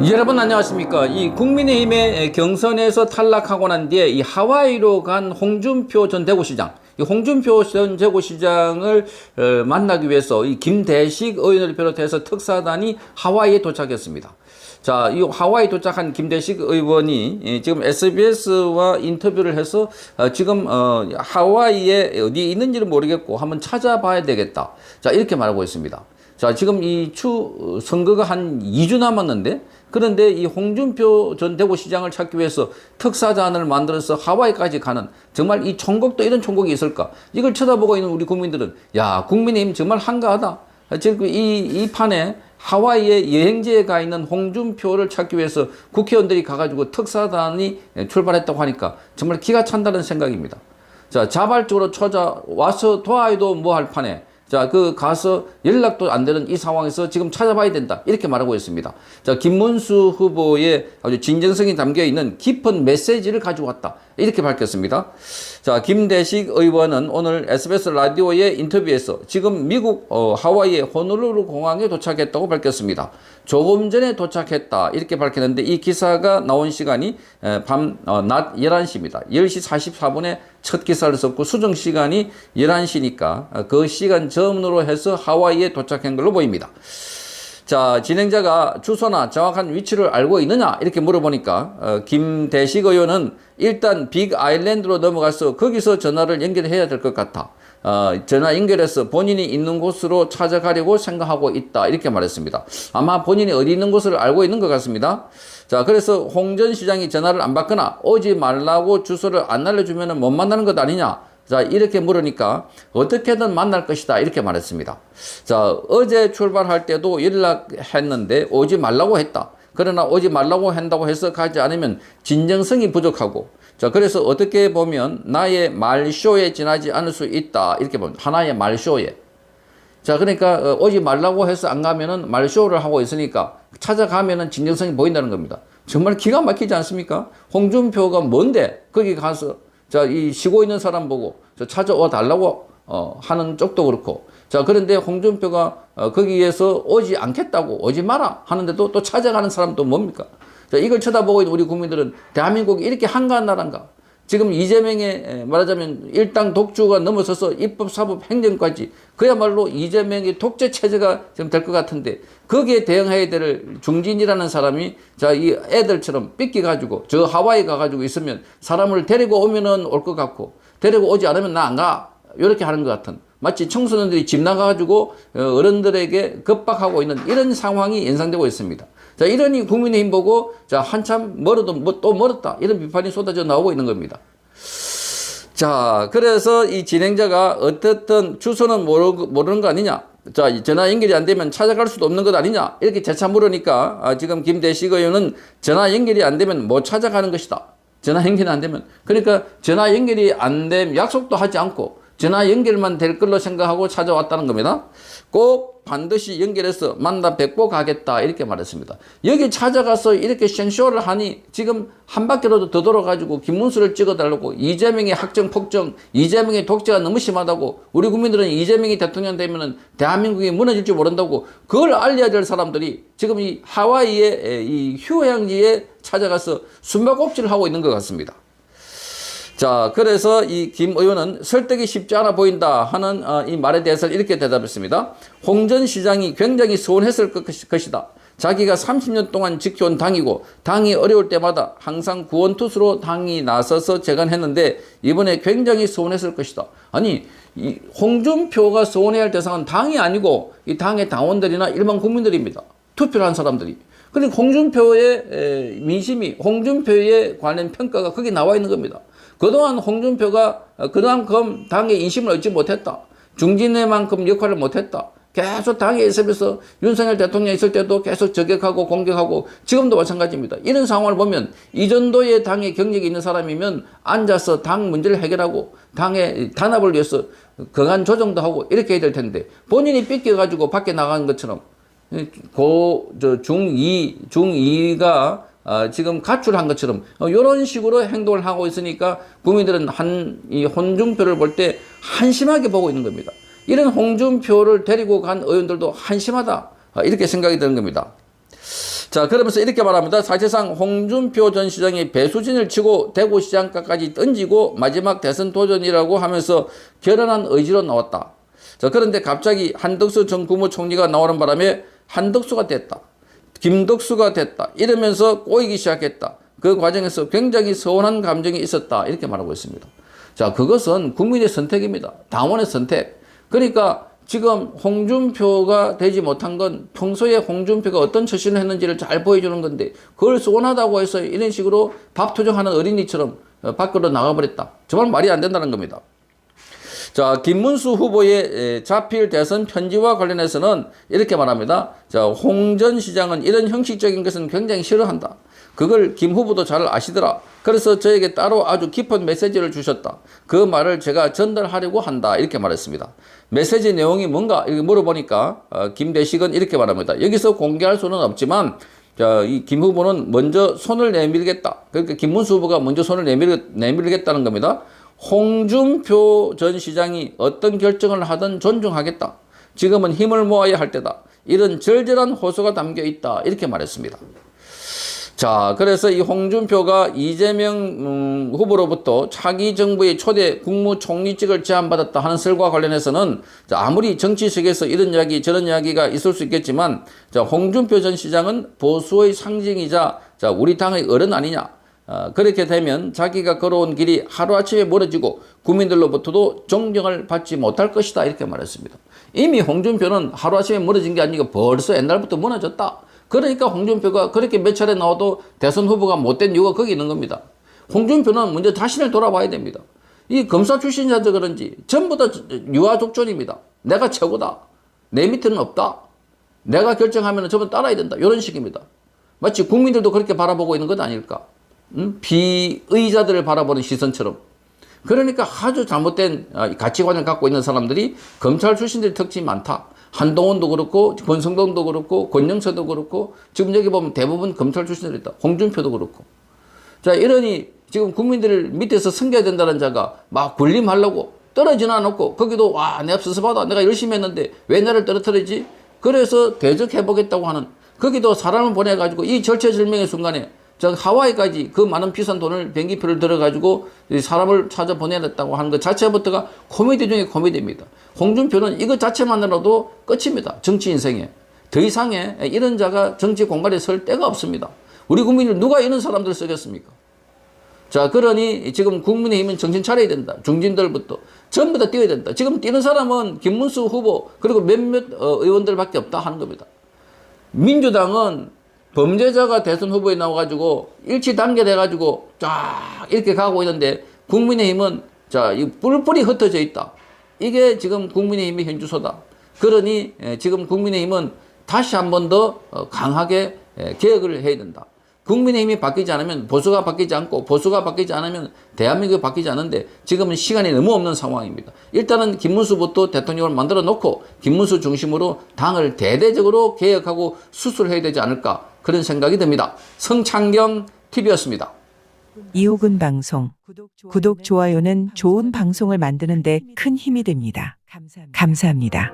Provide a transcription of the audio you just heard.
여러분 안녕하십니까. 이 국민의힘의 경선에서 탈락하고 난 뒤에 이 하와이로 간 홍준표 전 대구시장, 이 홍준표 전 대구시장을 만나기 위해서 이 김대식 의원을 비롯해서 특사단이 하와이에 도착했습니다. 자, 이 하와이 도착한 김대식 의원이 지금 SBS와 인터뷰를 해서 지금 하와이에 어디 있는지는 모르겠고 한번 찾아봐야 되겠다. 자, 이렇게 말하고 있습니다. 자, 지금 이 선거가 한 2주 남았는데, 그런데 이 홍준표 전 대구시장을 찾기 위해서 특사단을 만들어서 하와이까지 가는, 정말 이 총국도 이런 총국이 있을까? 이걸 쳐다보고 있는 우리 국민들은, 야, 국민의힘 정말 한가하다. 지금 이 판에 하와이에 여행지에 가 있는 홍준표를 찾기 위해서 국회의원들이 가가지고 특사단이 출발했다고 하니까 정말 기가 찬다는 생각입니다. 자, 자발적으로 와서 도와도 뭐 할 판에, 자, 가서 연락도 안 되는 이 상황에서 지금 찾아봐야 된다. 이렇게 말하고 있습니다. 자, 김문수 후보의 아주 진정성이 담겨 있는 깊은 메시지를 가지고 왔다. 이렇게 밝혔습니다. 자, 김대식 의원은 오늘 SBS 라디오의 인터뷰에서 지금 미국 하와이의 호놀룰루 공항에 도착했다고 밝혔습니다. 조금 전에 도착했다. 이렇게 밝혔는데 이 기사가 나온 시간이 낮 11시입니다. 10시 44분에 첫 기사를 썼고 수정 시간이 11시니까 그 시간 전으로 해서 하와이에 도착한 걸로 보입니다. 자, 진행자가 주소나 정확한 위치를 알고 있느냐 이렇게 물어보니까 김대식 의원은 일단 빅 아일랜드로 넘어가서 거기서 전화를 연결해야 될 것 같아. 전화 연결해서 본인이 있는 곳으로 찾아가려고 생각하고 있다. 이렇게 말했습니다. 아마 본인이 어디 있는 곳을 알고 있는 것 같습니다. 자, 그래서 홍 전 시장이 전화를 안 받거나 오지 말라고 주소를 안 알려주면 못 만나는 것 아니냐. 자, 이렇게 물으니까 어떻게든 만날 것이다. 이렇게 말했습니다. 자, 어제 출발할 때도 연락했는데 오지 말라고 했다. 그러나 오지 말라고 한다고 해서 가지 않으면 진정성이 부족하고, 자, 그래서 어떻게 보면 나의 말쇼에 지나지 않을 수 있다. 이렇게 보면 하나의 말쇼에. 자, 그러니까 오지 말라고 해서 안 가면은 말쇼를 하고 있으니까 찾아가면은 진정성이 보인다는 겁니다. 정말 기가 막히지 않습니까? 홍준표가 뭔데 거기 가서 자, 이 쉬고 있는 사람 보고 저 찾아와 달라고 하는 쪽도 그렇고, 자, 그런데 홍준표가 거기에서 오지 않겠다고 오지 마라 하는데도 또 찾아가는 사람도 뭡니까? 자, 이걸 쳐다보고 있는 우리 국민들은 대한민국이 이렇게 한가한 나라인가? 지금 이재명의 말하자면 일당 독주가 넘어서서 입법, 사법, 행정까지 그야말로 이재명의 독재 체제가 지금 될 것 같은데 거기에 대응해야 될 중진이라는 사람이 자, 이 애들처럼 삐끼가지고 저 하와이 가가지고 있으면 사람을 데리고 오면은 올 것 같고 데리고 오지 않으면 나 안 가. 이렇게 하는 것 같은, 마치 청소년들이 집 나가가지고 어른들에게 겁박하고 있는 이런 상황이 연상되고 있습니다. 자, 이러니 국민의힘 보고 자, 한참 멀어도 또 멀었다. 이런 비판이 쏟아져 나오고 있는 겁니다. 자, 그래서 이 진행자가 어떻든 주소는 모르는 거 아니냐. 자, 전화 연결이 안 되면 찾아갈 수도 없는 것 아니냐. 이렇게 재차 물으니까 지금 김대식 의원은 전화 연결이 안 되면 못 찾아가는 것이다. 전화 연결이 안 되면. 그러니까 전화 연결이 안 되면 약속도 하지 않고 전화 연결만 될 걸로 생각하고 찾아왔다는 겁니다. 꼭 반드시 연결해서 만나 뵙고 가겠다. 이렇게 말했습니다. 여기 찾아가서 이렇게 생쇼를 하니 지금 한 바퀴라도 더 돌아가지고 김문수를 찍어달라고, 이재명의 학정 폭정, 이재명의 독재가 너무 심하다고, 우리 국민들은 이재명이 대통령 되면은 대한민국이 무너질 줄 모른다고, 그걸 알려야 될 사람들이 지금 이 하와이의 이 휴양지에 찾아가서 숨바꼭질을 하고 있는 것 같습니다. 자, 그래서 이 김 의원은 설득이 쉽지 않아 보인다 하는 이 말에 대해서 이렇게 대답했습니다. 홍 전 시장이 굉장히 서운했을 것이다. 자기가 30년 동안 지켜온 당이고 당이 어려울 때마다 항상 구원투수로 당이 나서서 재간했는데 이번에 굉장히 서운했을 것이다. 아니, 이 홍준표가 서운해야 할 대상은 당이 아니고 이 당의 당원들이나 일반 국민들입니다. 투표를 한 사람들이. 그러니까 홍준표의 민심이, 홍준표에 관한 평가가 거기 나와 있는 겁니다. 그동안 홍준표가 그만큼 당의 인심을 얻지 못했다. 중진회만큼 역할을 못했다. 계속 당에 있으면서 윤석열 대통령 있을 때도 계속 저격하고 공격하고 지금도 마찬가지입니다. 이런 상황을 보면 이 정도의 당의 경력이 있는 사람이면 앉아서 당 문제를 해결하고 당의 단합을 위해서 거간 조정도 하고 이렇게 해야 될 텐데 본인이 삐껴가지고 밖에 나가는 것처럼 중2가 지금 가출한 것처럼 이런 식으로 행동을 하고 있으니까 국민들은 이 홍준표를 볼 때 한심하게 보고 있는 겁니다. 이런 홍준표를 데리고 간 의원들도 한심하다. 이렇게 생각이 드는 겁니다. 자, 그러면서 이렇게 말합니다. 사실상 홍준표 전 시장이 배수진을 치고 대구시장까지 던지고 마지막 대선 도전이라고 하면서 결연한 의지로 나왔다. 자, 그런데 갑자기 한덕수 전 국무총리가 나오는 바람에 한덕수가 됐다, 김덕수가 됐다 이러면서 꼬이기 시작했다. 그 과정에서 굉장히 서운한 감정이 있었다. 이렇게 말하고 있습니다. 자, 그것은 국민의 선택입니다. 당원의 선택. 그러니까 지금 홍준표가 되지 못한 건 평소에 홍준표가 어떤 처신을 했는지를 잘 보여주는 건데, 그걸 서운하다고 해서 이런 식으로 밥투정하는 어린이처럼 밖으로 나가버렸다. 정말 말이 안 된다는 겁니다. 자, 김문수 후보의 자필 대선 편지와 관련해서는 이렇게 말합니다. 자, 홍 전 시장은 이런 형식적인 것은 굉장히 싫어한다. 그걸 김 후보도 잘 아시더라. 그래서 저에게 따로 아주 깊은 메시지를 주셨다. 그 말을 제가 전달하려고 한다. 이렇게 말했습니다. 메시지 내용이 뭔가 이렇게 물어보니까 김대식은 이렇게 말합니다. 여기서 공개할 수는 없지만 이 김 후보는 먼저 손을 내밀겠다. 그러니까 김문수 후보가 먼저 손을 내밀겠다는 겁니다. 홍준표 전 시장이 어떤 결정을 하든 존중하겠다. 지금은 힘을 모아야 할 때다. 이런 절절한 호소가 담겨 있다. 이렇게 말했습니다. 자, 그래서 이 홍준표가 이재명 후보로부터 차기 정부의 초대 국무총리직을 제안받았다 하는 설과 관련해서는 아무리 정치식에서 이런 이야기 저런 이야기가 있을 수 있겠지만, 자, 홍준표 전 시장은 보수의 상징이자 우리 당의 어른 아니냐. 그렇게 되면 자기가 걸어온 길이 하루아침에 멀어지고 국민들로부터도 존경을 받지 못할 것이다. 이렇게 말했습니다. 이미 홍준표는 하루아침에 멀어진 게 아니고 벌써 옛날부터 무너졌다. 그러니까 홍준표가 그렇게 몇 차례 나와도 대선 후보가 못된 이유가 거기 있는 겁니다. 홍준표는 먼저 자신을 돌아봐야 됩니다. 이 검사 출신자들 그런지 전부 다 유아족존입니다. 내가 최고다. 내 밑에는 없다. 내가 결정하면 전부 따라야 된다. 이런 식입니다. 마치 국민들도 그렇게 바라보고 있는 것 아닐까? 비의자들을 바라보는 시선처럼. 그러니까 아주 잘못된 가치관을 갖고 있는 사람들이 검찰 출신들의 특징이 많다. 한동훈도 그렇고 권성동도 그렇고 권영세도 그렇고 지금 여기 보면 대부분 검찰 출신들이다. 홍준표도 그렇고. 자, 이러니 지금 국민들을 밑에서 섬겨야 된다는 자가 막 군림하려고 떨어지는 않고 거기도 와, 내가 스스바다 내가 열심히 했는데 왜 나를 떨어뜨리지? 그래서 대적해보겠다고 하는, 거기도 사람을 보내가지고 이 절체절명의 순간에 저 하와이까지 그 많은 비싼 돈을 비행기표를 들어가지고 사람을 찾아 보내냈다고 하는 것 자체부터가 코미디 중에 코미디입니다. 홍준표는 이것 자체만으로도 끝입니다. 정치 인생에. 더 이상의 이런 자가 정치 공간에 설 데가 없습니다. 우리 국민들 누가 이런 사람들을 쓰겠습니까? 자, 그러니 지금 국민의힘은 정신 차려야 된다. 중진들부터 전부 다 뛰어야 된다. 지금 뛰는 사람은 김문수 후보 그리고 몇몇 의원들밖에 없다 하는 겁니다. 민주당은 범죄자가 대선 후보에 나와가지고 일치 단결해가지고 쫙 이렇게 가고 있는데, 국민의힘은 이 뿔뿔이 흩어져 있다. 이게 지금 국민의힘의 현주소다. 그러니 지금 국민의힘은 다시 한 번 더 강하게 개혁을 해야 된다. 국민의힘이 바뀌지 않으면 보수가 바뀌지 않고 보수가 바뀌지 않으면 대한민국이 바뀌지 않는데 지금은 시간이 너무 없는 상황입니다. 일단은 김문수부터 대통령을 만들어 놓고 김문수 중심으로 당을 대대적으로 개혁하고 수술해야 되지 않을까, 그런 생각이 듭니다. 성창경 TV였습니다. 이호근 방송. 구독, 좋아요는 좋은 방송을 만드는 데 큰 힘이 됩니다. 감사합니다.